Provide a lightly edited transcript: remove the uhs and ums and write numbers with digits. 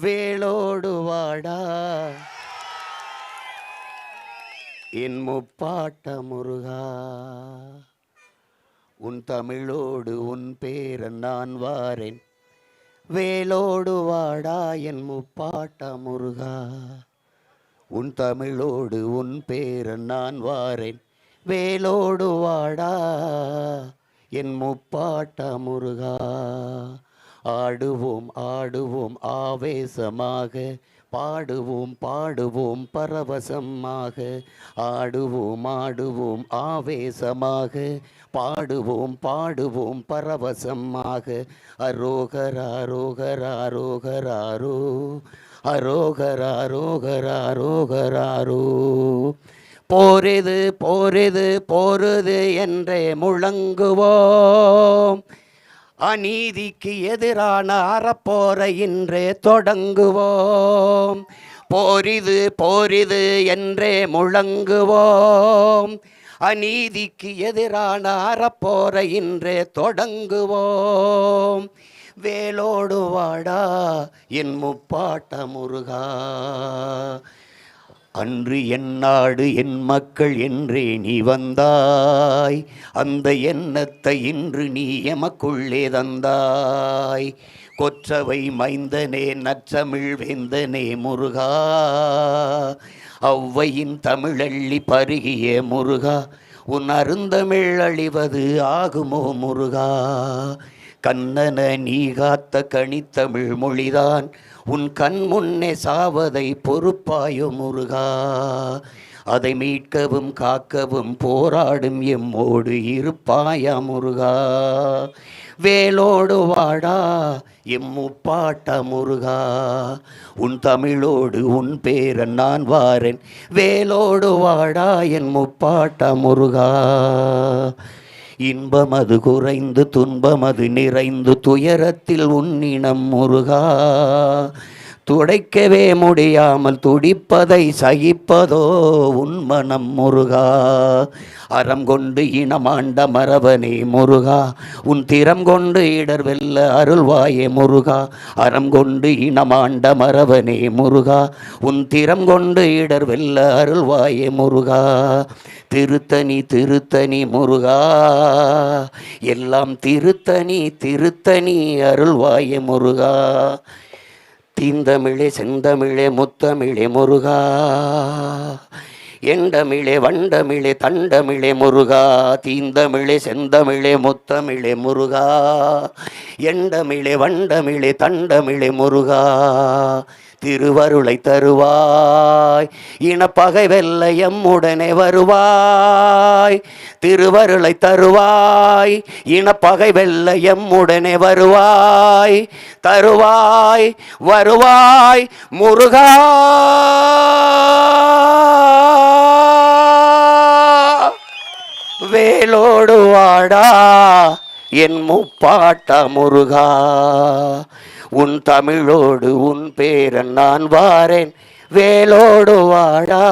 வேலோடு வாடா என் முப்பாட்ட முருகா, உன் தமிழோடு உன் பேரன் நான் வாரேன். வேலோடு வாடா என் முப்பாட்ட முருகா, உன் தமிழோடு உன் பேரன் நான் வாரேன். வேலோடு வாடா என் முப்பாட்ட முருகா. ஆடுவோம் ஆடுவோம் ஆவேசமாக, பாடுவோம் பாடுவோம் பரவசமாக. ஆடுவோம் ஆடுவோம் ஆவேசமாக, பாடுவோம் பாடுவோம் பரவசமாக. அரோகரா ரோகரா ரோகராரோ, அரோகரா ரோகரா ரோகராரோ. போரிது போரிது போருது என்றே முழங்குவோம், அநீதிக்கு எதிரான அறப்போரை இன்றே தொடங்குவோம். போரிது போரிது என்றே முழங்குவோம், அநீதிக்கு எதிரான அறப்போரை இன்றே தொடங்குவோம். வேலோடு வாடா என் முப்பாட்ட முருகா, அன்று என் நாடு என் மக்கள் என்றே நீ வந்தாய். அந்த எண்ணத்தை இன்று நீ எமக்குள்ளே தந்தாய். கொற்றவை மைந்தனே நற்றமிழ் வேந்தனே முருகா, ஔவையின் தமிழள்ளி பருகிய முருகா, உன் அருந்தமிழ் அழிவது ஆகுமோ முருகா. கண்ணன நீ காத்த கனித்தமிழ் மொழிதான் உன் கண் முன்னே சாவதை பொறுப்பாயோ முருகா. அதை மீட்கவும் காக்கவும் போராடும் எம்மோடு இருப்பாயா முருகா. வேலோடு வாடா எம் முப்பாட்ட முருகா, உன் தமிழோடு உன் பேரன் நான் வாரேன். வேலோடு வாடா என் முப்பாட்ட முருகா. இன்பமது குறைந்து துன்பமது நிறைந்து துயரத்தில் உன்னினம் முருகா. துடைக்கவே முடியாமல் துடிப்பதை சகிப்பதோ உன் மனம் முருகா. அறம் கொண்டு இனமாண்ட மரவனே முருகா, உன் திறம் கொண்டு இடர் வெல்ல அருள்வாயே முருகா. அறம் கொண்டு இனமாண்ட மரவனே முருகா, உன் திறம் கொண்டு இடர் வெல்ல அருள்வாயே முருகா. திருத்தணி திருத்தணி முருகா, எல்லாம் திருத்தணி திருத்தணி அருள்வாயே முருகா. தீந்தமிழே செந்தமிழே முத்தமிழே முருகா, எண்டமிழே வண்டமிழே தண்டமிழே முருகா. தீந்தமிழே செந்தமிழே முத்தமிழே முருகா, எண்டமிழே வண்டமிழே தண்டமிழே முருகா. திருவருளை தருவாய், இனப்பகை வெல்ல எம்முடனே வருவாய். திருவருளை தருவாய், இனப்பகை வெல்ல எம்முடனே வருவாய். தருவாய் வருவாய் முருகா. வேலோடு வாடா என் முப்பாட்ட முருகா, உன் தமிழோடு உன் பேரன் நான் வாரேன். வேலோடு வாடா.